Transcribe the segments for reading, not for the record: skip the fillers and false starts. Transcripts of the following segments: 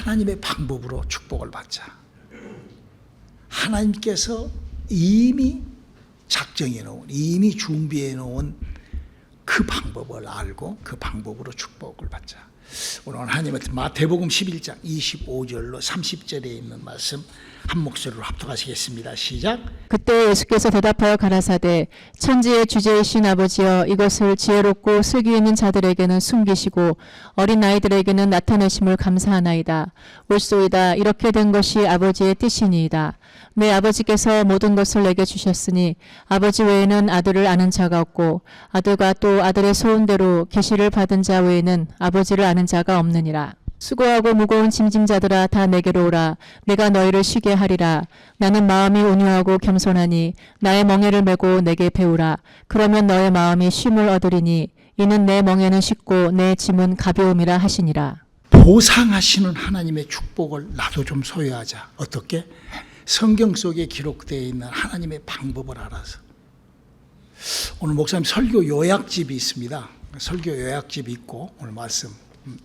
하나님의 방법으로 축복을 받자. 하나님께서 이미 작정해 놓은, 이미 준비해 놓은 그 방법을 알고 그 방법으로 축복을 받자. 오늘 하나님의 마태복음 11장 25절로 30절에 있는 말씀 한 목소리로 합독하시겠습니다. 시작. 그때 예수께서 대답하여 가라사대 천지의 주제이신 아버지여 이것을 지혜롭고 슬기 있는 자들에게는 숨기시고 어린 아이들에게는 나타내심을 감사하나이다. 옳소이다. 이렇게 된 것이 아버지의 뜻이니이다. 내 아버지께서 모든 것을 내게 주셨으니 아버지 외에는 아들을 아는 자가 없고 아들과 또 아들의 소원대로 계시를 받은 자 외에는 아버지를 아는 자가 없느니라. 수고하고 무거운 짐짐자들아 다 내게로 오라. 내가 너희를 쉬게 하리라. 나는 마음이 온유하고 겸손하니 나의 멍에를 메고 내게 배우라. 그러면 너의 마음이 쉼을 얻으리니 이는 내 멍에는 쉽고 내 짐은 가벼움이라 하시니라. 보상하시는 하나님의 축복을 나도 좀 소유하자. 어떻게? 성경 속에 기록되어 있는 하나님의 방법을 알아서. 오늘 목사님 설교 요약집이 있습니다. 설교 요약집이 있고 오늘 말씀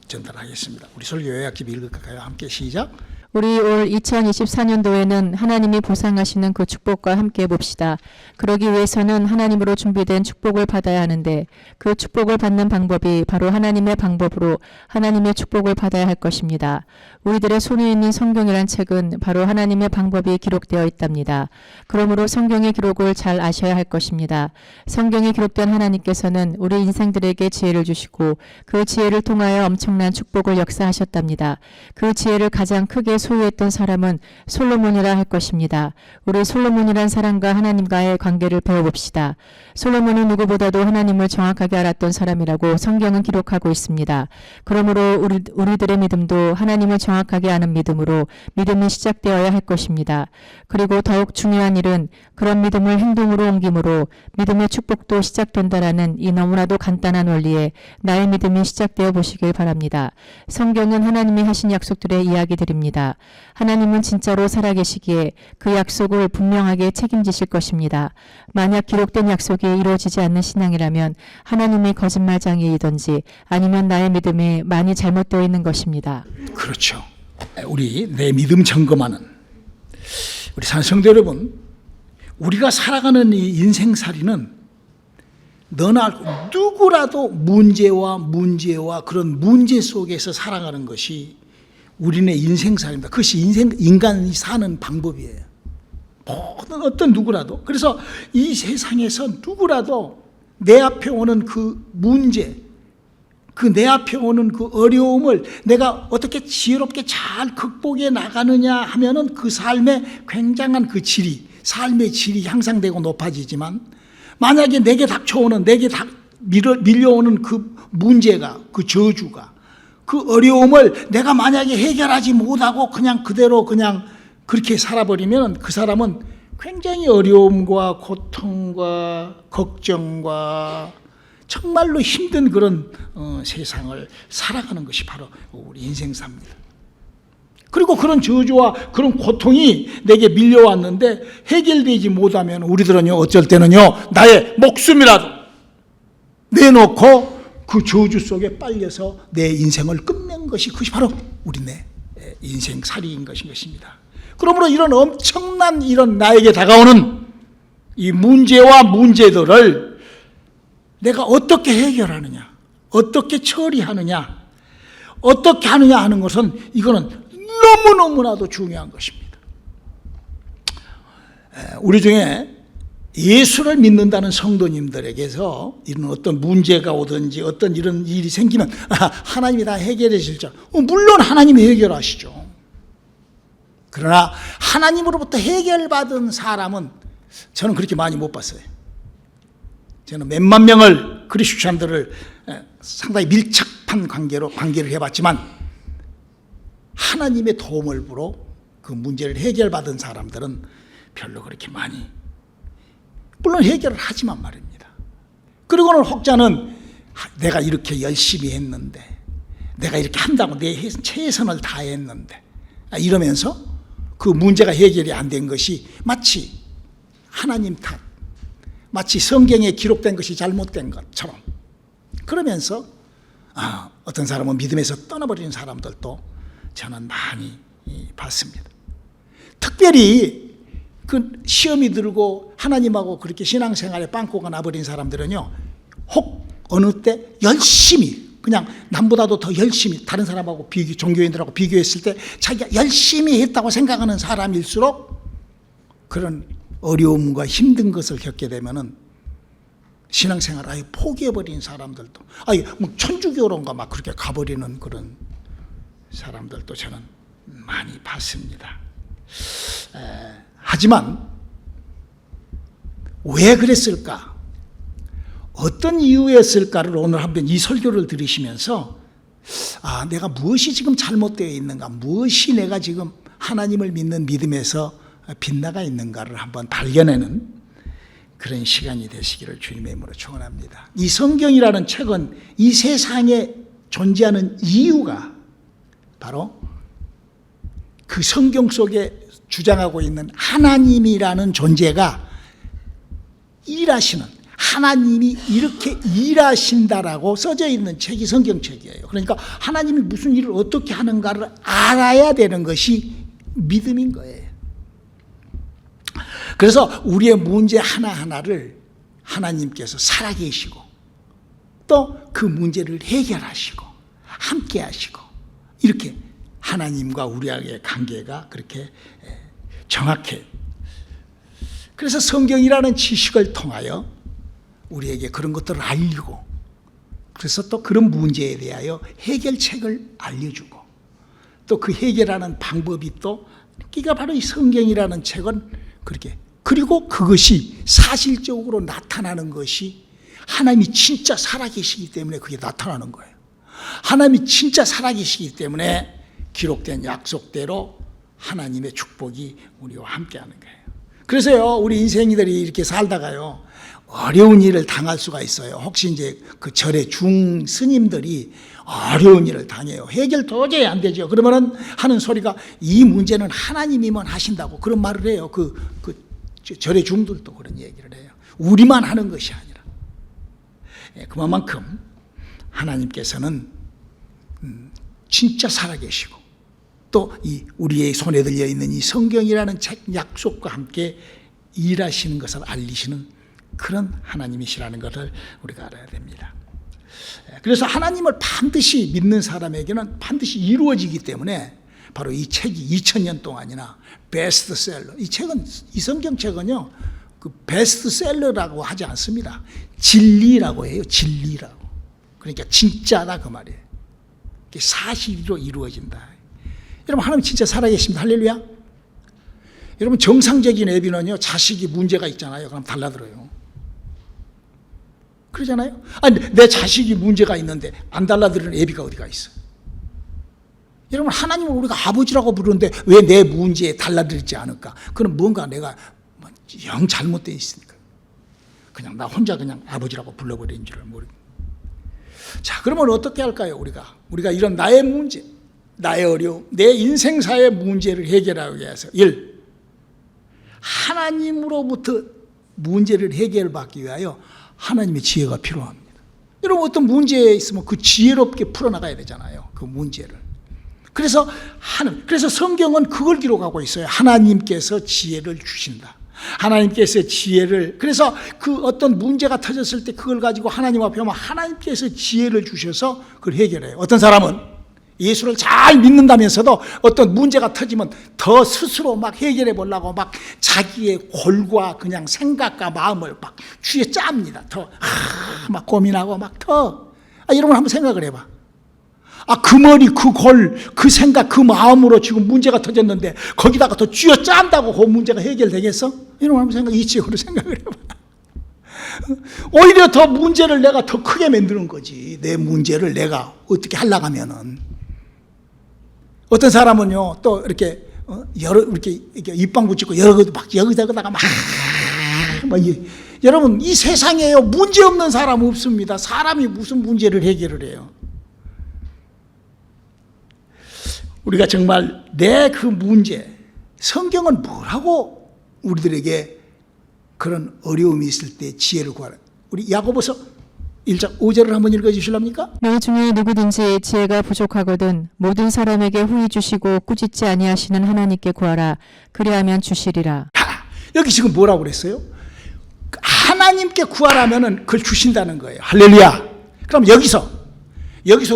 전달하겠습니다. 우리 설교 요약집 읽을까요? 함께 시작. 우리 올 2024년도에는 하나님이 보상하시는 그 축복과 함께 봅시다. 그러기 위해서는 하나님으로 준비된 축복을 받아야 하는데 그 축복을 받는 방법이 바로 하나님의 방법으로 하나님의 축복을 받아야 할 것입니다. 우리들의 손에 있는 성경이란 책은 바로 하나님의 방법이 기록되어 있답니다. 그러므로 성경의 기록을 잘 아셔야 할 것입니다. 성경에 기록된 하나님께서는 우리 인생들에게 지혜를 주시고 그 지혜를 통하여 엄청난 축복을 역사하셨답니다. 그 지혜를 가장 크게 소유했던 사람은 솔로몬이라 할 것입니다. 우리 솔로몬이란 사람과 하나님과의 관계를 배워봅시다. 솔로몬은 누구보다도 하나님을 정확하게 알았던 사람이라고 성경은 기록하고 있습니다. 그러므로 우리들의 믿음도 하나님을 정확하게 아는 믿음으로 믿음이 시작되어야 할 것입니다. 그리고 더욱 중요한 일은 그런 믿음을 행동으로 옮김으로 믿음의 축복도 시작된다라는 이 너무나도 간단한 원리에 나의 믿음이 시작되어 보시길 바랍니다. 성경은 하나님이 하신 약속들의 이야기들입니다. 하나님은 진짜로 살아계시기에 그 약속을 분명하게 책임지실 것입니다. 만약 기록된 약속이 이루어지지 않는 신앙이라면 하나님이 거짓말장애이든지 아니면 나의 믿음이 많이 잘못되어 있는 것입니다. 그렇죠. 우리 내 믿음 점검하는 우리 산성도 여러분, 우리가 살아가는 이 인생살이는 너나 누구라도 문제와 그런 문제 속에서 살아가는 것이 우리네 인생살입니다. 그것이 인간이 사는 방법이에요. 모든 어떤 누구라도. 그래서 이 세상에서 누구라도 내 앞에 오는 그 문제, 그 내 앞에 오는 그 어려움을 내가 어떻게 지혜롭게 잘 극복해 나가느냐 하면은 그 삶의 굉장한 그 질이, 삶의 질이 향상되고 높아지지만 만약에 내게 닥쳐오는, 내게 밀려오는 그 문제가, 그 저주가, 그 어려움을 내가 만약에 해결하지 못하고 그냥 그대로 그냥 그렇게 살아버리면 그 사람은 굉장히 어려움과 고통과 걱정과 정말로 힘든 그런 세상을 살아가는 것이 바로 우리 인생사입니다. 그리고 그런 저주와 그런 고통이 내게 밀려왔는데 해결되지 못하면 우리들은요, 어쩔 때는요, 나의 목숨이라도 내놓고 그 저주 속에 빨려서 내 인생을 끝낸 것이, 그것이 바로 우리네 인생살이인 것입니다. 그러므로 이런 엄청난 이런 나에게 다가오는 이 문제와 문제들을 내가 어떻게 해결하느냐, 어떻게 처리하느냐, 어떻게 하느냐 하는 것은 이거는 너무너무나도 중요한 것입니다. 우리 중에 예수를 믿는다는 성도님들에게서 이런 어떤 문제가 오든지 어떤 이런 일이 생기면 하나님이 다 해결해 주실 줄, 물론 하나님이 해결하시죠. 그러나 하나님으로부터 해결받은 사람은 저는 그렇게 많이 못 봤어요. 저는 몇만 명을 크리스찬들을 상당히 밀접한 관계를 해봤지만 하나님의 도움을 빌어 그 문제를 해결받은 사람들은 별로 그렇게 많이, 물론 해결을 하지만 말입니다. 그리고는 혹자는 내가 이렇게 열심히 했는데, 내가 이렇게 한다고 내 최선을 다했는데 이러면서 그 문제가 해결이 안 된 것이 마치 하나님 탓, 마치 성경에 기록된 것이 잘못된 것처럼 그러면서 어떤 사람은 믿음에서 떠나버리는 사람들도 저는 많이 봤습니다. 특별히 그 시험이 들고 하나님하고 그렇게 신앙생활에 빵꾸가 나버린 사람들은요, 혹 어느 때 열심히, 그냥 남보다도 더 열심히 다른 사람하고 종교인들하고 비교했을 때 자기가 열심히 했다고 생각하는 사람일수록 그런 어려움과 힘든 것을 겪게 되면은 신앙생활 아예 포기해버린 사람들도, 아예 뭐 천주교론가 막 그렇게 가버리는 그런 사람들도 저는 많이 봤습니다. 하지만 왜 그랬을까? 어떤 이유였을까를 오늘 한번 이 설교를 들으시면서 내가 무엇이 지금 잘못되어 있는가, 무엇이 내가 지금 하나님을 믿는 믿음에서 빗나가 있는가를 한번 발견하는 그런 시간이 되시기를 주님의 이름으로 축원합니다. 이 성경이라는 책은 이 세상에 존재하는 이유가 바로 그 성경 속에 주장하고 있는 하나님이라는 존재가 일하시는, 하나님이 이렇게 일하신다라고 써져 있는 책이 성경책이에요. 그러니까 하나님이 무슨 일을 어떻게 하는가를 알아야 되는 것이 믿음인 거예요. 그래서 우리의 문제 하나하나를 하나님께서 살아계시고 또 그 문제를 해결하시고 함께 하시고, 이렇게 하나님과 우리와의 관계가 그렇게 정확해. 그래서 성경이라는 지식을 통하여 우리에게 그런 것들을 알리고, 그래서 또 그런 문제에 대하여 해결책을 알려주고, 또 그 해결하는 방법이 또, 그게 바로 이 성경이라는 책은 그렇게, 그리고 그것이 사실적으로 나타나는 것이 하나님이 진짜 살아계시기 때문에 그게 나타나는 거예요. 하나님이 진짜 살아계시기 때문에 기록된 약속대로 하나님의 축복이 우리와 함께하는 거예요. 그래서요, 우리 인생이들이 이렇게 살다가요, 어려운 일을 당할 수가 있어요. 혹시 이제 그 절의 중스님들이 어려운 일을 당해요. 해결 도저히 안 되죠. 그러면은 하는 소리가, 이 문제는 하나님이만 하신다고 그런 말을 해요. 그 절의 중들도 그런 얘기를 해요. 우리만 하는 것이 아니라. 그만큼 하나님께서는 진짜 살아계시고, 또 이 우리의 손에 들려 있는 이 성경이라는 책 약속과 함께 일하시는 것을 알리시는 그런 하나님이시라는 것을 우리가 알아야 됩니다. 그래서 하나님을 반드시 믿는 사람에게는 반드시 이루어지기 때문에 바로 이 책이 2000년 동안이나 베스트셀러, 이 책은, 이 성경책은요, 그 베스트셀러라고 하지 않습니다. 진리라고 해요. 진리라고. 그러니까 진짜다 그 말이에요. 사실로 이루어진다. 여러분, 하나님 진짜 살아계십니다. 할렐루야. 여러분, 정상적인 애비는요, 자식이 문제가 있잖아요. 그럼 달라들어요. 그러잖아요. 아니, 내 자식이 문제가 있는데 안 달라들는 애비가 어디가 있어? 여러분, 하나님을 우리가 아버지라고 부르는데 왜 내 문제에 달라들지 않을까? 그럼 뭔가 내가 영 잘못되어 있으니까 그냥 나 혼자 그냥 아버지라고 불러버린 줄을 모르고. 자, 그러면 어떻게 할까요? 우리가 이런 나의 문제, 나의 어려움, 내 인생사의 문제를 해결하기 위해서 1. 하나님으로부터 문제를 해결받기 위하여 하나님의 지혜가 필요합니다. 여러분, 어떤 문제에 있으면 그 지혜롭게 풀어나가야 되잖아요. 그 문제를. 그래서 성경은 그걸 기록하고 있어요. 하나님께서 지혜를 주신다. 하나님께서 지혜를, 그래서 그 어떤 문제가 터졌을 때 그걸 가지고 하나님 앞에 오면 하나님께서 지혜를 주셔서 그걸 해결해요. 어떤 사람은 예수를 잘 믿는다면서도 어떤 문제가 터지면 더 스스로 막 해결해 보려고 막 자기의 골과 그냥 생각과 마음을 막 쥐어 짭니다. 막 고민하고 막 여러분 한번 생각을 해봐. 그 머리, 그 골, 그 생각, 그 마음으로 지금 문제가 터졌는데 거기다가 더 쥐어 짠다고 그 문제가 해결되겠어? 여러분 한번 이치적으로 생각을 해봐. 오히려 더 문제를 내가 더 크게 만드는 거지. 내 문제를 내가 어떻게 하려고 하면은. 어떤 사람은요, 또 이렇게 이렇게 입방 붙이고 여러 거 막 여기다가 막 여러분, 이 세상에요, 문제 없는 사람 없습니다. 사람이 무슨 문제를 해결을 해요? 우리가 정말 내 그 문제, 성경은 뭐라고 우리들에게 그런 어려움이 있을 때 지혜를 구하라. 우리 야고보서 1장 5절을 한번 읽어주실랍니까? 너희 중에 누구든지 지혜가 부족하거든 모든 사람에게 후히 주시고 꾸짖지 아니하시는 하나님께 구하라. 그리하면 주시리라. 여기 지금 뭐라고 그랬어요? 하나님께 구하라면은 그걸 주신다는 거예요. 할렐루야. 그럼 여기서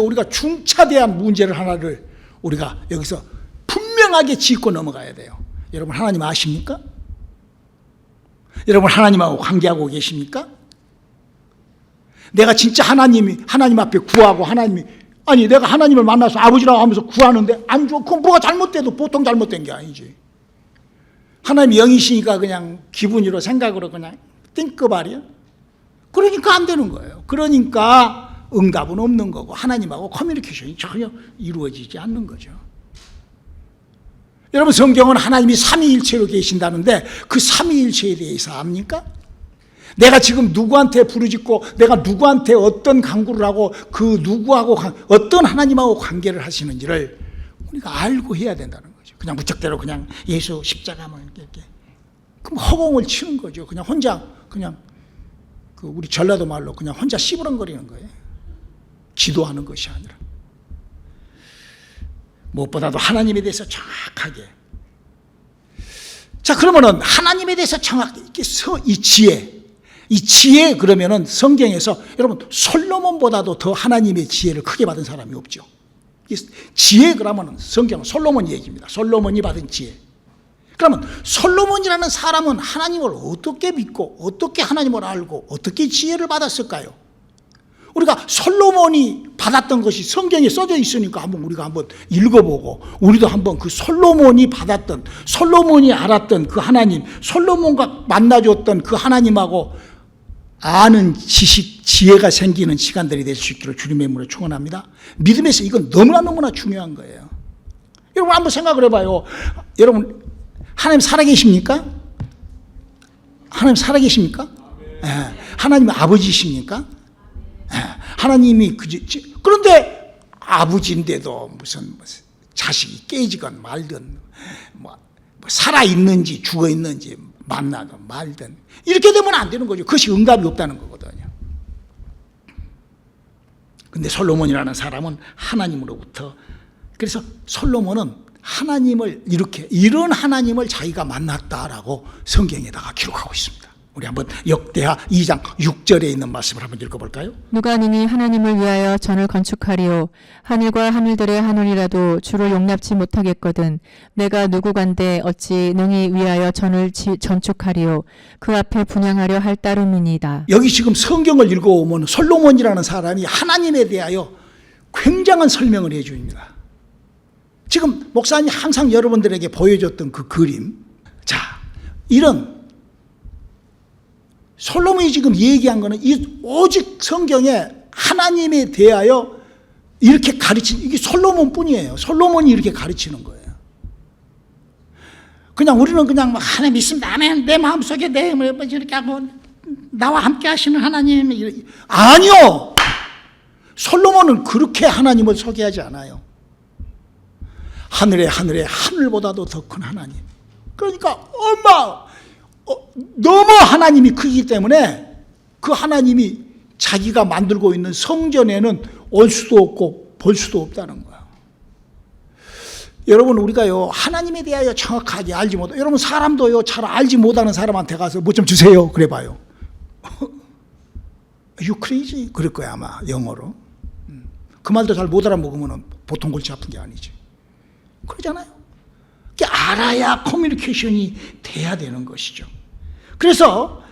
우리가 중차대한 문제를 하나를 우리가 여기서 분명하게 짚고 넘어가야 돼요. 여러분 하나님 아십니까? 여러분 하나님하고 관계하고 계십니까? 내가 진짜 하나님 앞에 구하고 아니 내가 하나님을 만나서 아버지라고 하면서 구하는데 안 줘. 그건 뭐가 잘못돼도 보통 잘못된 게 아니지. 하나님이 영이시니까 그냥 기분으로 생각으로 그냥 띵끄발이야. 그러니까 안 되는 거예요. 그러니까 응답은 없는 거고 하나님하고 커뮤니케이션이 전혀 이루어지지 않는 거죠. 여러분 성경은 하나님이 삼위일체로 계신다는데 그 삼위일체에 대해서 압니까? 내가 지금 누구한테 부르짖고 내가 누구한테 어떤 간구를 하고 그 누구하고 어떤 하나님하고 관계를 하시는지를 우리가 알고 해야 된다는 거죠. 그냥 무척대로 그냥 예수 십자가만 이렇게 그럼 허공을 치는 거죠. 그냥 혼자 그냥 그 우리 전라도 말로 그냥 혼자 씨부렁거리는 거예요. 기도하는 것이 아니라 무엇보다도 하나님에 대해서 정확하게. 자 그러면은 하나님에 대해서 정확하게 이 지혜 그러면은 성경에서 여러분 솔로몬보다도 더 하나님의 지혜를 크게 받은 사람이 없죠. 지혜 그러면은 성경은 솔로몬 얘기입니다. 솔로몬이 받은 지혜. 그러면 솔로몬이라는 사람은 하나님을 어떻게 믿고 어떻게 하나님을 알고 어떻게 지혜를 받았을까요? 우리가 솔로몬이 받았던 것이 성경에 써져 있으니까 우리가 한번 읽어보고 우리도 한번 그 솔로몬이 받았던 솔로몬이 알았던 그 하나님 솔로몬과 만나줬던 그 하나님하고 아는 지식, 지혜가 생기는 시간들이 될 수 있기를 주님의 이름으로 축원합니다. 믿음에서 이건 너무나 중요한 거예요. 여러분 한번 생각을 해봐요. 여러분 하나님 살아계십니까? 하나님 살아계십니까? 네. 하나님 아버지십니까? 네. 하나님이 그런데 아버지인데도 무슨 자식이 깨지건 말든 뭐 살아있는지 죽어있는지 만나든 말든 이렇게 되면 안 되는 거죠. 그것이 응답이 없다는 거거든요. 근데 솔로몬이라는 사람은 하나님으로부터 그래서 솔로몬은 하나님을 이런 하나님을 자기가 만났다라고 성경에다가 기록하고 있습니다. 우리 한번 역대하 2장 6절에 있는 말씀을 한번 읽어볼까요? 누가 능히 하나님을 위하여 전을 건축하리요 하늘과 하늘들의 하늘이라도 주를 용납지 못하겠거든 내가 누구간데 어찌 능히 위하여 전을 건축하리요 그 앞에 분향하려 할 따름이니이다. 여기 지금 성경을 읽어오면 솔로몬이라는 사람이 하나님에 대하여 굉장한 설명을 해줍니다. 지금 목사님이 항상 여러분들에게 보여줬던 그 그림, 자 이런 솔로몬이 지금 얘기한 거는 오직 성경에 하나님에 대하여 이렇게 가르친 이게 솔로몬뿐이에요. 솔로몬이 이렇게 가르치는 거예요. 그냥 우리는 그냥 막 하나님 믿습니다. 아멘. 내 마음속에 내 이렇게 하고 나와 함께 하시는 하나님 아니요. 솔로몬은 그렇게 하나님을 소개하지 않아요. 하늘의 하늘보다도 더 큰 하나님. 그러니까 너무 하나님이 크기 때문에 그 하나님이 자기가 만들고 있는 성전에는 올 수도 없고 볼 수도 없다는 거야. 여러분 우리가요 하나님에 대하여 정확하게 알지 못하고 여러분 사람도요 잘 알지 못하는 사람한테 가서 뭐 좀 주세요 그래 봐요. You crazy? 그럴 거야 아마 영어로. 그 말도 잘 못 알아먹으면 보통 골치 아픈 게 아니지. 그러잖아요. 알아야 커뮤니케이션이 돼야 되는 것이죠. 그래서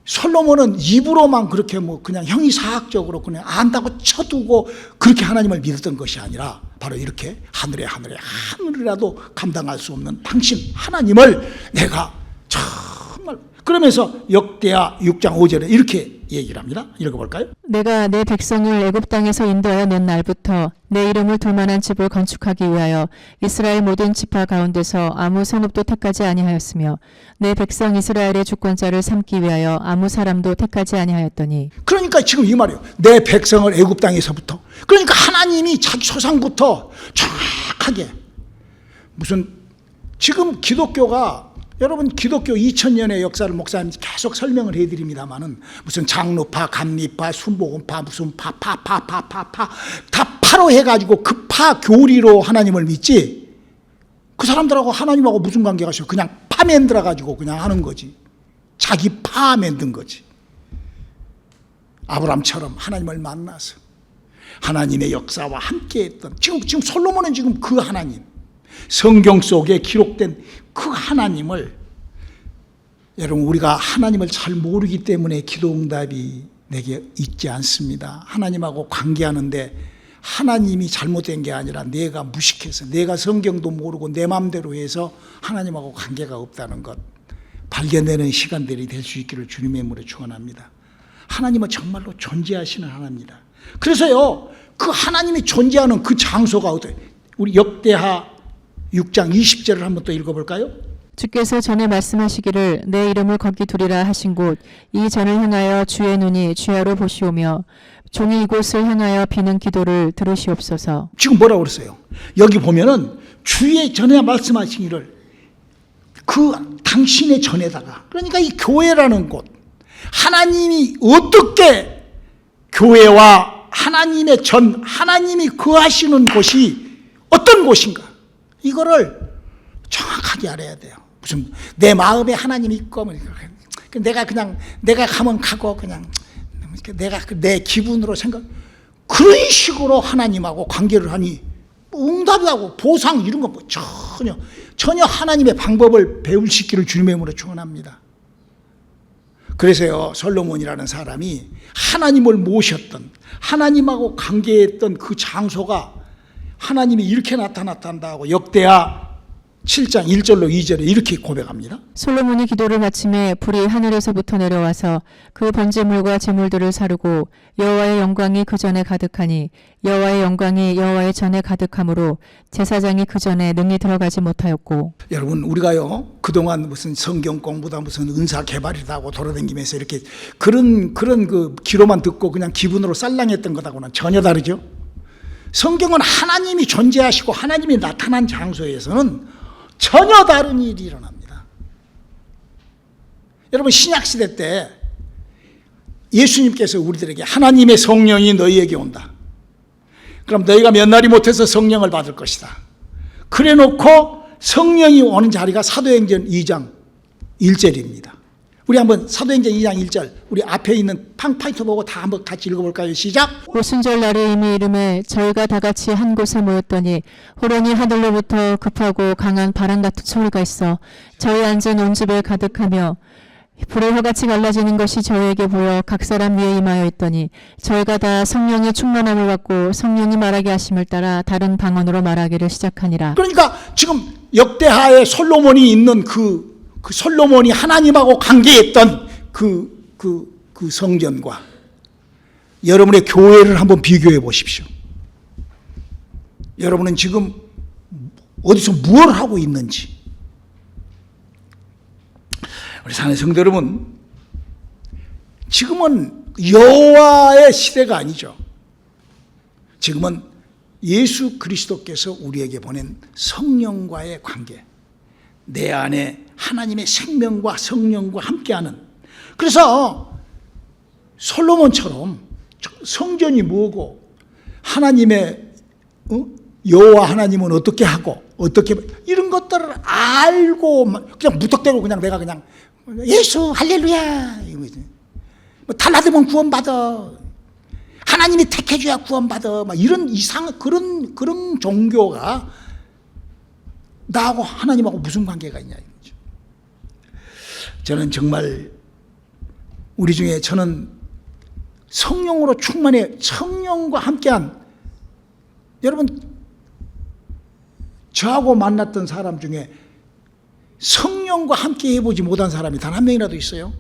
솔로몬은 입으로만 그렇게 그냥 형이사학적으로 그냥 안다고 쳐두고 그렇게 하나님을 믿었던 것이 아니라 바로 이렇게 하늘이라도 감당할 수 없는 당신 하나님을 내가 정말 그러면서 역대하 6장 5절에 이렇게 얘기를 합니다. 읽어볼까요? 내가 내 백성을 애굽 땅에서 인도하여 낸 날부터 내 이름을 둘 만한 집을 건축하기 위하여 이스라엘 모든 지파 가운데서 아무 성읍도 택하지 아니하였으며 내 백성 이스라엘의 주권자를 삼기 위하여 아무 사람도 택하지 아니하였더니. 그러니까 지금 이 말이에요. 내 백성을 애굽 땅에서부터. 그러니까 하나님이 자기 조상부터 정확하게 무슨 지금 기독교가 여러분 기독교 2000년의 역사를 목사님 계속 설명을 해드립니다마는 무슨 장로파, 감리파, 순복음파, 무슨 다 파로 해가지고 그 파 교리로 하나님을 믿지 그 사람들하고 하나님하고 무슨 관계가 있어요? 그냥 파 만들어가지고 그냥 하는 거지. 자기 파 만든 거지. 아브람처럼 하나님을 만나서 하나님의 역사와 함께했던 지금 솔로몬은 지금 그 하나님 성경 속에 기록된 그 하나님을 여러분 우리가 하나님을 잘 모르기 때문에 기도 응답이 내게 있지 않습니다. 하나님하고 관계하는데 하나님이 잘못된 게 아니라 내가 무식해서 내가 성경도 모르고 내 마음대로 해서 하나님하고 관계가 없다는 것 발견되는 시간들이 될 수 있기를 주님의 이름으로 축원합니다. 하나님은 정말로 존재하시는 하나님입니다. 그래서요 그 하나님이 존재하는 그 장소가 어때요? 우리 역대하 6장 20절을 한번 또 읽어볼까요? 주께서 전에 말씀하시기를 내 이름을 거기 두리라 하신 곳 이 전을 향하여 주의 눈이 주야로 보시오며 종이 이곳을 향하여 비는 기도를 들으시옵소서. 지금 뭐라고 그랬어요? 여기 보면은 주의 전에 말씀하시기를 그 당신의 전에다가 그러니까 이 교회라는 곳 하나님이 어떻게 교회와 하나님의 전 하나님이 거하시는 곳이 어떤 곳인가 이거를 정확하게 알아야 돼요. 무슨 내 마음에 하나님이 있고 내가 가면 가고 그냥 내가 내 기분으로 생각 그런 식으로 하나님하고 관계를 하니 응답하고 보상 이런 거 뭐 전혀 하나님의 방법을 배울 수 있기를 주님의 이름으로 축원합니다. 그래서요 솔로몬이라는 사람이 하나님을 모셨던 하나님하고 관계했던 그 장소가 하나님이 이렇게 나타났단다고 역대하 7장 1절로 2절에 이렇게 고백합니다. 솔로몬이 기도를 마침에 불이 하늘에서부터 내려와서 그 번제물과 제물들을 사르고 여호와의 영광이 그 전에 가득하니 여호와의 영광이 여호와의 전에 가득하므로 제사장이 그 전에 능히 들어가지 못하였고. 여러분 우리가요 그동안 무슨 성경 공부다 무슨 은사 개발이다 하고 돌아다니면서 이렇게 그런 그 기로만 듣고 그냥 기분으로 쌀랑했던 것하고는 전혀 다르죠. 성경은 하나님이 존재하시고 하나님이 나타난 장소에서는 전혀 다른 일이 일어납니다. 여러분 신약시대 때 예수님께서 우리들에게 하나님의 성령이 너희에게 온다. 그럼 너희가 몇 날이 못해서 성령을 받을 것이다. 그래 놓고 성령이 오는 자리가 사도행전 2장 1절입니다. 우리 한번 사도행전 2장 1절 우리 앞에 있는 팡파이터 보고 다 한번 같이 읽어볼까요? 시작. 오순절 날에 이미 이름에 저희가 다 같이 한 곳에 모였더니 호련히 하늘로부터 급하고 강한 바람 같은 소리가 있어 저희 앉은 온 집을 가득하며 불의 화같이 갈라지는 것이 저희에게 보여 각 사람 위에 임하여 있더니 저희가 다 성령의 충만함을 받고 성령이 말하게 하심을 따라 다른 방언으로 말하기를 시작하니라. 그러니까 지금 역대하에 솔로몬이 있는 그 솔로몬이 하나님하고 관계했던 그 성전과 여러분의 교회를 한번 비교해 보십시오. 여러분은 지금 어디서 무엇을 하고 있는지. 우리 사는 성도 여러분, 지금은 여호와의 시대가 아니죠. 지금은 예수 그리스도께서 우리에게 보낸 성령과의 관계, 내 안에 하나님의 생명과 성령과 함께하는. 그래서 솔로몬처럼 성전이 뭐고 하나님의 여호와 하나님은 어떻게 하고 어떻게 이런 것들을 알고 그냥 무턱대고 그냥 내가 그냥 예수 할렐루야 뭐 달라들면 구원받아 하나님이 택해줘야 구원받아 막 이런 이상 그런 종교가 나하고 하나님하고 무슨 관계가 있냐 이거죠. 저는 정말 우리 중에 저는 성령으로 충만해 성령과 함께한 여러분 저하고 만났던 사람 중에 성령과 함께 해보지 못한 사람이 단 한 명이라도 있어요?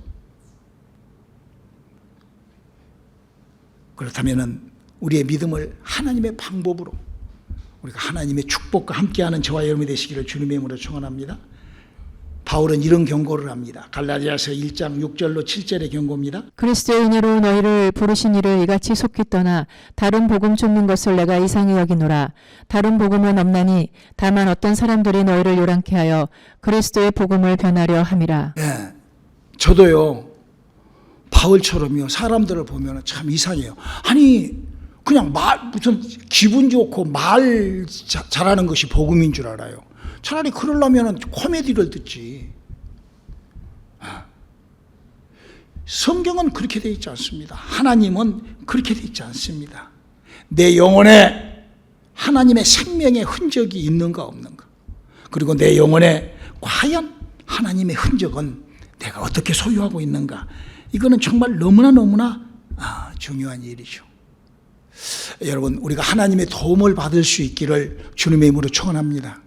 그렇다면 우리의 믿음을 하나님의 방법으로 우리가 하나님의 축복과 함께하는 저와 여러분이 되시기를 주님의 이름으로 축원합니다. 바울은 이런 경고를 합니다. 갈라디아서 1장 6절로 7절의 경고입니다. 그리스도의 은혜로 너희를 부르신 이를 이같이 속히 떠나 다른 복음 쫓는 것을 내가 이상히 여기노라. 다른 복음은 없나니 다만 어떤 사람들이 너희를 요란케 하여 그리스도의 복음을 변하려 함이라. 예, 저도요 바울처럼요 사람들을 보면 참 이상해요. 아니 그냥 무슨 기분 좋고 말 잘하는 것이 복음인 줄 알아요. 차라리 그러려면 코미디를 듣지. 성경은 그렇게 되어 있지 않습니다. 하나님은 그렇게 되어 있지 않습니다. 내 영혼에 하나님의 생명의 흔적이 있는가 없는가, 그리고 내 영혼에 과연 하나님의 흔적은 내가 어떻게 소유하고 있는가, 이거는 정말 너무나 중요한 일이죠. 여러분, 우리가 하나님의 도움을 받을 수 있기를 주님의 이름으로 축원합니다.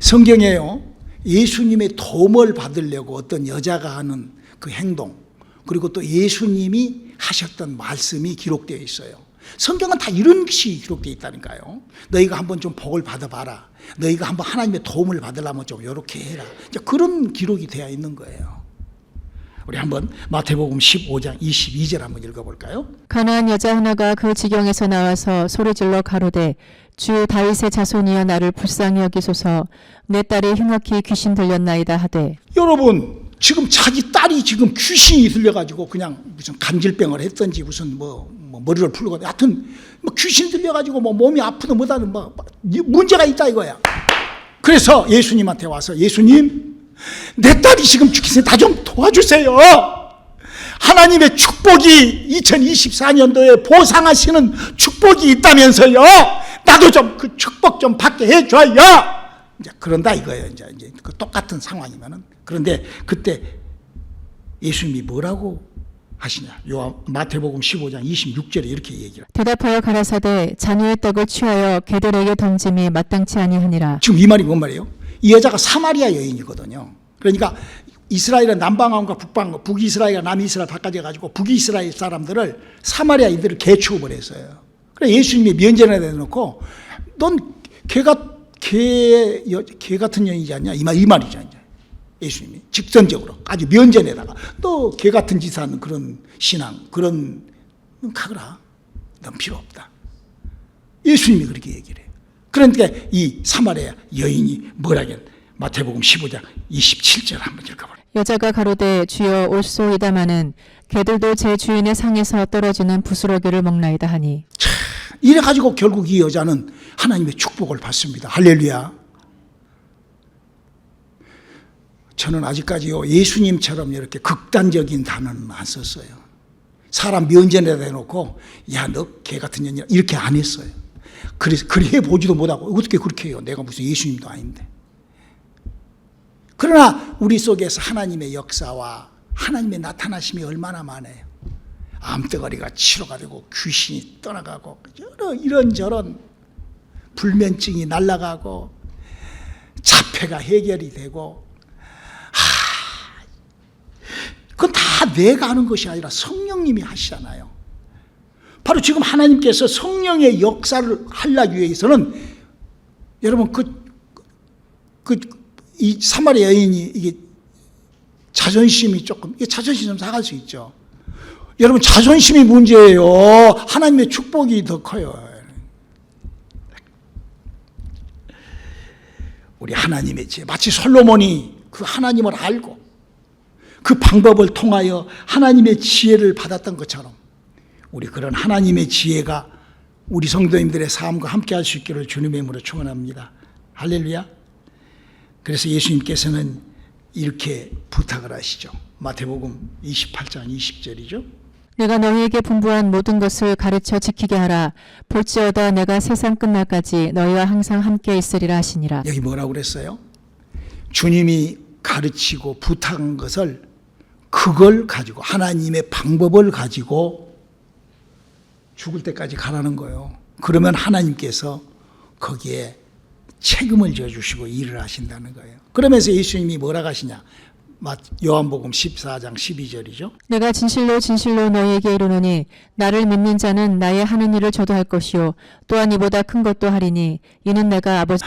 성경에요 예수님의 도움을 받으려고 어떤 여자가 하는 그 행동, 그리고 또 예수님이 하셨던 말씀이 기록되어 있어요. 성경은 다 이런 것이 기록되어 있다니까요. 너희가 한번 좀 복을 받아봐라, 너희가 한번 하나님의 도움을 받으려면 좀 이렇게 해라, 그런 기록이 되어 있는 거예요. 우리 한번 마태복음 15장 22절 한번 읽어볼까요? 가나안 여자 하나가 그 지경에서 나와서 소리질러 가로되 주 다윗의 자손이여 나를 불쌍히 여기소서. 내 딸이 흉악히 귀신 들렸나이다 하되. 여러분, 지금 자기 딸이 지금 귀신이 들려가지고 그냥 무슨 간질병을 했던지 무슨 뭐 머리를 풀고 하여튼 뭐 귀신 들려가지고 뭐 몸이 아프든 뭐다든 뭐 문제가 있다 이거야. 그래서 예수님한테 와서 예수님, 내 딸이 지금 죽겠으니 나 좀 도와주세요. 하나님의 축복이 2024년도에 보상하시는 축복이 있다면서요. 나도 좀 그 축복 좀 받게 해줘요. 이제 그런다 이거예요. 이제 그 똑같은 상황이면은. 그런데 그때 예수님이 뭐라고 하시냐? 마태복음 15장 26절에 이렇게 얘기를. 대답하여 가라사대 자녀의 떡을 취하여 개들에게 던짐이 마땅치 아니하니라. 지금 이 말이 뭔 말이에요? 이 여자가 사마리아 여인이거든요. 그러니까 이스라엘은 남방왕과 북이스라엘과 남이스라엘 바꿔져 가지고 북이스라엘 사람들을 사마리아인들을 개취해버렸어요. 그래서 예수님이 면전에 대놓고 넌 개 같은 여인이지 않냐? 이 말이죠. 이제 예수님이 직선적으로 아주 면전에다가 너 개 같은 짓 하는 그런 신앙, 넌 가거라. 넌 필요 없다. 예수님이 그렇게 얘기를 해요. 그러니까 이 사마리아 여인이 뭐라겠냐? 마태복음 15장 27절 한번 읽어보라. 여자가 가로되 주여 올소이다마는 개들도 제 주인의 상에서 떨어지는 부스러기를 먹나이다 하니. 이래가지고 결국 이 여자는 하나님의 축복을 받습니다. 할렐루야. 저는 아직까지요 예수님처럼 이렇게 극단적인 단어는 안 썼어요. 사람 면전에 대놓고 야 너 개 같은 년이라 이렇게 안 했어요. 그래서 그래 보지도 못하고 어떻게 그렇게 해요? 내가 무슨 예수님도 아닌데. 그러나 우리 속에서 하나님의 역사와 하나님의 나타나심이 얼마나 많아요. 암덩어리가 치료가 되고 귀신이 떠나가고 이런저런 불면증이 날아가고 자폐가 해결이 되고, 그건 다 내가 하는 것이 아니라 성령님이 하시잖아요. 바로 지금 하나님께서 성령의 역사를 하려기 위해서는 여러분 이 사마리아 여인이 이게 자존심이 자존심 좀 상할 수 있죠. 여러분 자존심이 문제예요. 하나님의 축복이 더 커요. 우리 하나님의 지혜, 마치 솔로몬이 그 하나님을 알고 그 방법을 통하여 하나님의 지혜를 받았던 것처럼 우리 그런 하나님의 지혜가 우리 성도님들의 삶과 함께 할 수 있기를 주님의 이름으로 축원합니다. 할렐루야. 그래서 예수님께서는 이렇게 부탁을 하시죠. 마태복음 28장 20절이죠. 내가 너희에게 분부한 모든 것을 가르쳐 지키게 하라. 볼지어다 내가 세상 끝날까지 너희와 항상 함께 있으리라 하시니라. 여기 뭐라고 그랬어요? 주님이 가르치고 부탁한 것을 그걸 가지고 하나님의 방법을 가지고 죽을 때까지 가라는 거예요. 그러면 하나님께서 거기에 책임을 져주시고 일을 하신다는 거예요. 그러면서 예수님이 뭐라고 하시냐? 요한복음 14장 12절이죠. 내가 진실로 진실로 너희에게 이르노니 나를 믿는 자는 나의 하는 일을 저도 할 것이요 또한 이보다 큰 것도 하리니 이는 내가 아버지.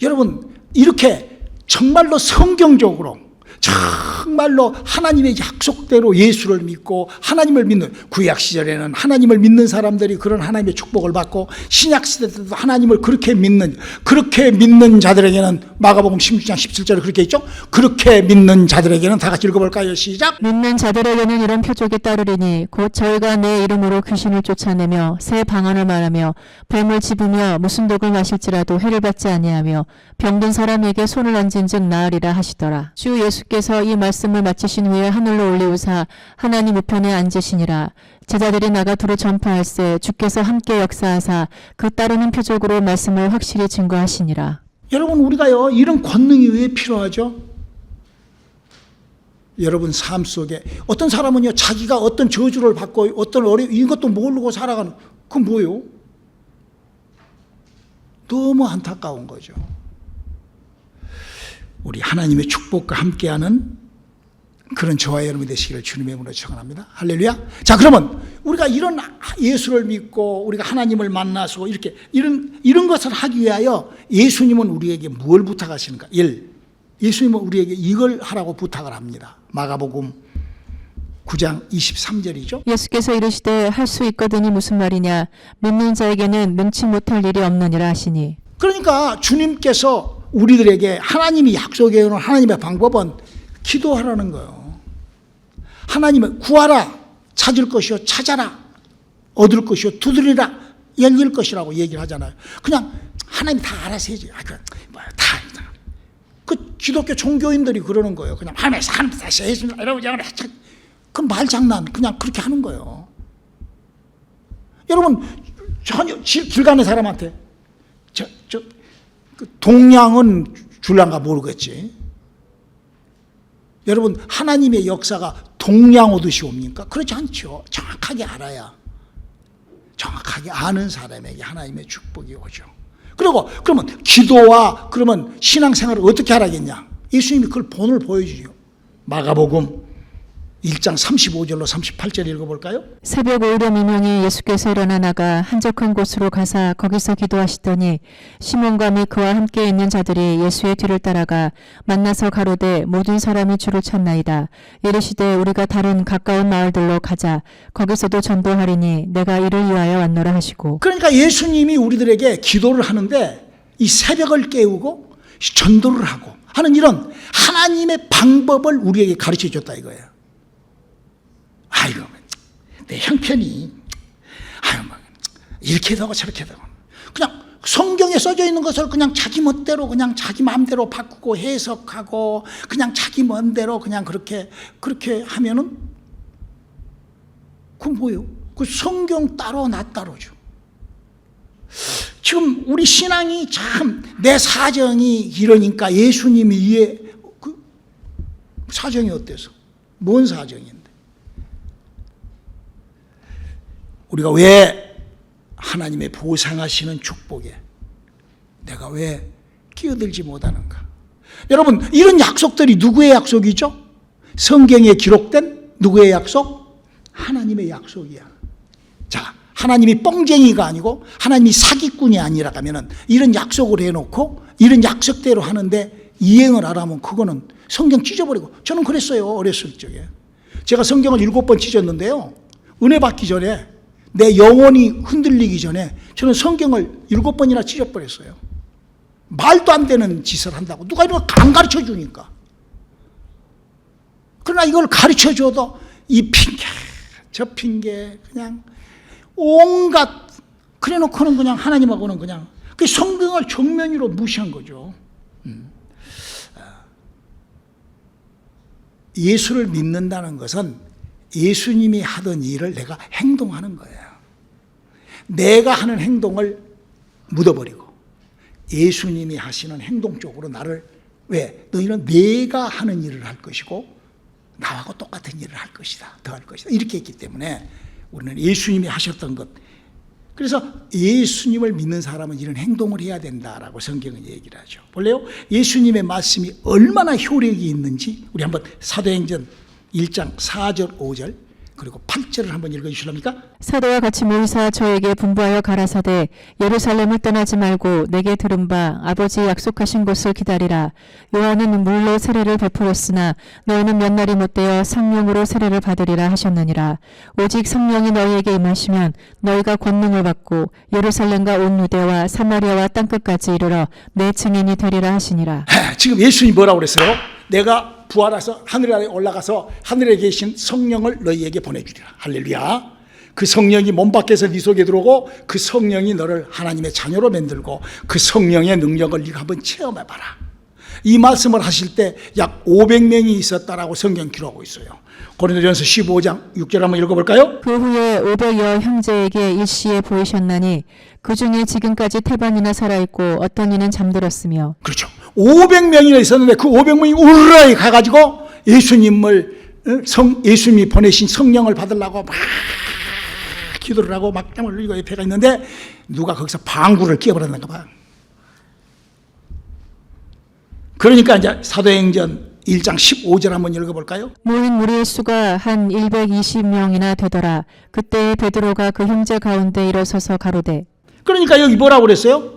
여러분 이렇게 정말로 성경적으로 정말로 하나님의 약속대로 예수를 믿고 하나님을 믿는, 구약 시절에는 하나님을 믿는 사람들이 그런 하나님의 축복을 받고, 신약 시대 때도 하나님을 그렇게 믿는 자들에게는, 마가복음 16장 17절에 그렇게 있죠. 그렇게 믿는 자들에게는, 다 같이 읽어볼까요? 시작. 믿는 자들에게는 이런 표적이 따르리니 곧 저희가 내 이름으로 귀신을 쫓아내며 새 방언을 말하며 뱀을 집으며 무슨 독을 마실지라도 해를 받지 아니하며 병든 사람에게 손을 얹은즉 나으리라 하시더라. 주 예수께서 이 말씀을 마치신 후에 하늘로 올리우사 하나님 우편에 앉으시니라. 제자들이 나가 두루 전파할세 주께서 함께 역사하사 그 따르는 표적으로 말씀을 확실히 증거하시니라. 여러분, 우리가요 이런 권능이 왜 필요하죠? 여러분 삶 속에 어떤 사람은요 자기가 어떤 저주를 받고 어떤 이것도 모르고 살아가는, 그건 뭐예요? 너무 안타까운 거죠. 우리 하나님의 축복과 함께하는 그런 저와 여러분이 되시기를 주님의 이름으로 축원합니다. 할렐루야. 자, 그러면 우리가 이런 예수를 믿고 우리가 하나님을 만나서 이렇게 이런 것을 하기 위하여 예수님은 우리에게 뭘 부탁하시는가? 1. 예수님은 우리에게 이걸 하라고 부탁을 합니다. 마가복음 9장 23절이죠. 예수께서 이르시되 할 수 있거든이 무슨 말이냐 믿는 자에게는 능치 못할 일이 없느니라 하시니. 그러니까 주님께서 우리들에게 하나님이 약속해 놓은 하나님의 방법은 기도하라는 거예요. 하나님을 구하라, 찾을 것이요 찾아라, 얻을 것이요 두드리라, 열릴 것이라고 얘기를 하잖아요. 그냥 하나님 다 알아서 해줘요. 그 기독교 종교인들이 그러는 거예요. 그냥 하나님 다시 해줍니다. 여러분, 그 말장난 그냥 그렇게 하는 거예요. 여러분, 전혀 길 가는 사람한테 그 동양은 줄란가 모르겠지. 여러분, 하나님의 역사가 동양 오듯이 옵니까? 그렇지 않죠. 정확하게 알아야, 정확하게 아는 사람에게 하나님의 축복이 오죠. 그리고 그러면 기도와 그러면 신앙생활을 어떻게 하라겠냐? 예수님이 그걸 본을 보여주죠. 마가복음 1장 35절로 38절 읽어볼까요? 새벽 오이러 미명에 예수께서 일어나 나가 한적한 곳으로 가사 거기서 기도하시더니 시몬과 및 그와 함께 있는 자들이 예수의 뒤를 따라가 만나서 가로되 모든 사람이 주를 찾나이다. 이르시되 우리가 다른 가까운 마을들로 가자. 거기서도 전도하리니 내가 이를 위하여 왔노라 하시고. 그러니까 예수님이 우리들에게 기도를 하는데 이 새벽을 깨우고 전도를 하고 하는 이런 하나님의 방법을 우리에게 가르쳐 줬다 이거예요. 아이고, 내 형편이, 이렇게 되고 저렇게 되고. 그냥 성경에 써져 있는 것을 그냥 자기 멋대로, 그냥 자기 마음대로 바꾸고 해석하고, 그냥 자기 멋대로 그냥 그렇게 하면은, 그건 뭐예요? 그 성경 따로, 나 따로죠. 지금 우리 신앙이 참, 내 사정이 이러니까 예수님이 이해, 그 사정이 어때서? 뭔 사정인데? 우리가 왜 하나님의 보상하시는 축복에 내가 왜 끼어들지 못하는가? 여러분, 이런 약속들이 누구의 약속이죠? 성경에 기록된 누구의 약속? 하나님의 약속이야. 자, 하나님이 뻥쟁이가 아니고 하나님이 사기꾼이 아니라면 이런 약속을 해놓고 이런 약속대로 하는데 이행을 안 하면 그거는 성경 찢어버리고. 저는 그랬어요. 어렸을 적에 제가 성경을 7번 찢었는데요, 은혜 받기 전에, 내 영혼이 흔들리기 전에 저는 성경을 7번이나 찢어버렸어요. 말도 안 되는 짓을 한다고. 누가 이런 거 안 가르쳐 주니까. 그러나 이걸 가르쳐 줘도 이 핑계, 저 핑계, 그냥 온갖, 그래 놓고는 그냥 하나님하고는 그냥 그 성경을 정면으로 무시한 거죠. 예수를 믿는다는 것은 예수님이 하던 일을 내가 행동하는 거예요. 내가 하는 행동을 묻어버리고 예수님이 하시는 행동 쪽으로 나를, 왜? 너희는 내가 하는 일을 할 것이고 나하고 똑같은 일을 할 것이다, 더 할 것이다, 이렇게 했기 때문에 우리는 예수님이 하셨던 것, 그래서 예수님을 믿는 사람은 이런 행동을 해야 된다라고 성경은 얘기를 하죠. 볼래요? 예수님의 말씀이 얼마나 효력이 있는지 우리 한번 사도행전 1장 4절 5절 그리고 8절을 한번 읽어주실랍니까? 사도와 같이 모이사 저에게 분부하여 가라사대 예루살렘을 떠나지 말고 내게 들은 바 아버지 약속하신 곳을 기다리라. 요한은 물로 세례를 베풀었으나 너희는 몇 날이 못되어 성령으로 세례를 받으리라 하셨느니라. 오직 성령이 너희에게 임하시면 너희가 권능을 받고 예루살렘과 온 유대와 사마리아와 땅끝까지 이르러 내 증인이 되리라 하시니라. 지금 예수님이 뭐라고 그랬어요? 내가 부활해서 하늘에 올라가서 하늘에 계신 성령을 너희에게 보내주리라. 할렐루야. 그 성령이 몸 밖에서 네 속에 들어오고 그 성령이 너를 하나님의 자녀로 만들고 그 성령의 능력을 네가 한번 체험해봐라. 이 말씀을 하실 때 약 500명이 있었다라고 성경 기록하고 있어요. 고린도전서 15장 6절 한번 읽어볼까요? 그 후에 500여 형제에게 일시에 보이셨나니 그 중에 지금까지 태반이나 살아있고 어떤 이는 잠들었으며. 그렇죠. 500명이나 있었는데 그 500명이 우르르 가가지고 예수님이 보내신 성령을 받으려고 막 기도를 하고 막 땀을 흘리고 옆에가 있는데 누가 거기서 방구를 끼워버렸는가 봐. 그러니까 이제 사도행전 1장 15절 한번 읽어볼까요? 모인 무리의 수가 한 120명이나 되더라. 그때 베드로가 그 형제 가운데 일어서서 가로되. 그러니까 여기 뭐라고 그랬어요?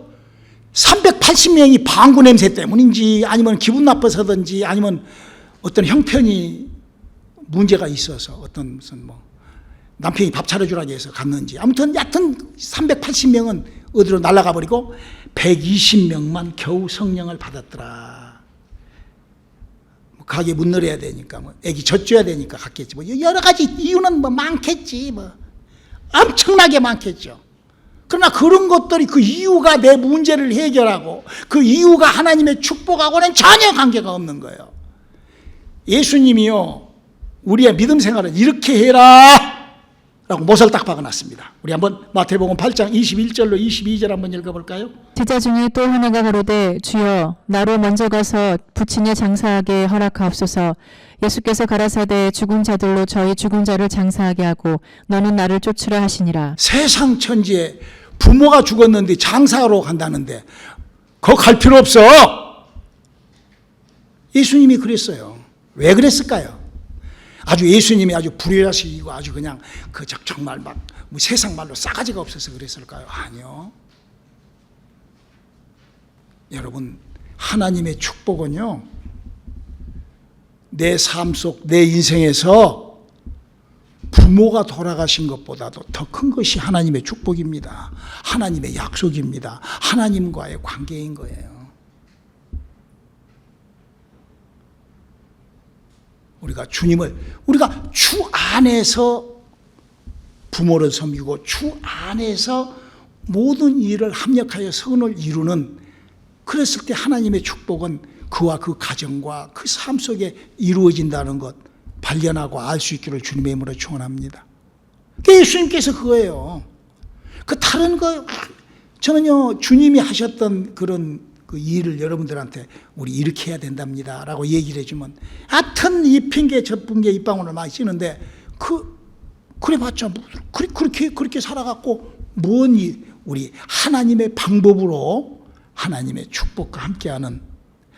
380명이 방구 냄새 때문인지 아니면 기분 나빠서든지 아니면 어떤 형편이 문제가 있어서 어떤 무슨 뭐 남편이 밥 차려주라고 해서 갔는지 아무튼 얕은 380명은 어디로 날아가 버리고 120명만 겨우 성령을 받았더라. 뭐 가게 문 열어야 되니까 뭐 애기 젖줘야 되니까 갔겠지. 뭐 여러 가지 이유는 뭐 많겠지. 뭐 엄청나게 많겠죠. 그러나 그런 것들이 그 이유가 내 문제를 해결하고 그 이유가 하나님의 축복하고는 전혀 관계가 없는 거예요. 예수님이요 우리의 믿음 생활은 이렇게 해라 라고 못을 딱 박아놨습니다. 우리 한번 마태복음 8장 21절로 22절 한번 읽어볼까요? 제자 중에 또 하나가 가로되 주여 나로 먼저 가서 부친에 장사하게 허락하옵소서. 예수께서 가라사대 죽은 자들로 저희 죽은 자를 장사하게 하고 너는 나를 쫓으라 하시니라. 세상 천지에 부모가 죽었는데 장사하러 간다는데 거기 갈 필요 없어. 예수님이 그랬어요. 왜 그랬을까요? 아주 예수님이 아주 불효자식이고 아주 그냥 그 정말 막 뭐 세상 말로 싸가지가 없어서 그랬을까요? 아니요. 여러분 하나님의 축복은요 내 삶 속 내 인생에서 부모가 돌아가신 것보다도 더 큰 것이 하나님의 축복입니다. 하나님의 약속입니다. 하나님과의 관계인 거예요. 우리가 주 안에서 부모를 섬기고 주 안에서 모든 일을 합력하여 선을 이루는 그랬을 때 하나님의 축복은 그와 그 가정과 그 삶 속에 이루어진다는 것 발견하고 알 수 있기를 주님의 이름으로 축원합니다. 예수님께서 그거예요. 그 다른 거 저는요 주님이 하셨던 그런 그 일을 여러분들한테 우리 이렇게 해야 된답니다 라고 얘기를 해주면 하여튼 이 핑계 저 핑계 입방울을 많이 쓰는데 그래 봤자 그렇게 살아갖고 우리 하나님의 방법으로 하나님의 축복과 함께하는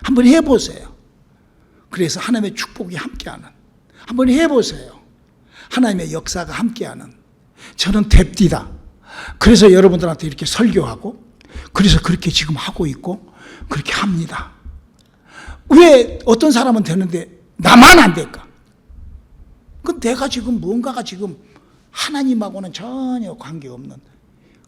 한번 해보세요. 그래서 하나님의 축복이 함께하는 한번 해보세요. 하나님의 역사가 함께하는 저는 됩디다. 그래서 여러분들한테 이렇게 설교하고 그래서 그렇게 지금 하고 있고 그렇게 합니다. 왜 어떤 사람은 되는데 나만 안 될까? 그 내가 지금 뭔가가 지금 하나님하고는 전혀 관계없는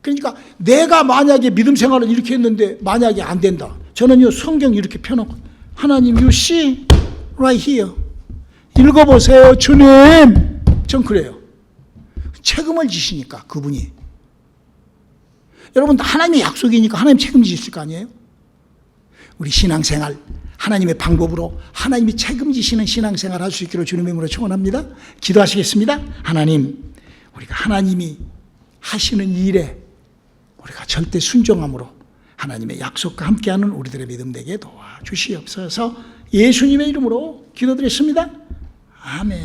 그러니까 내가 만약에 믿음 생활을 이렇게 했는데 만약에 안 된다. 저는요 성경 이렇게 펴놓고 하나님 you see right here 읽어보세요 주님 전 그래요. 책임을 지시니까 그분이 여러분 하나님의 약속이니까 하나님 책임지실 거 아니에요? 우리 신앙생활 하나님의 방법으로 하나님이 책임지시는 신앙생활 할 수 있기를 주님의 이름으로 축원합니다. 기도하시겠습니다. 하나님 우리가 하나님이 하시는 일에 우리가 절대 순종함으로 하나님의 약속과 함께하는 우리들의 믿음 되게 도와주시옵소서. 예수님의 이름으로 기도드렸습니다. 아멘.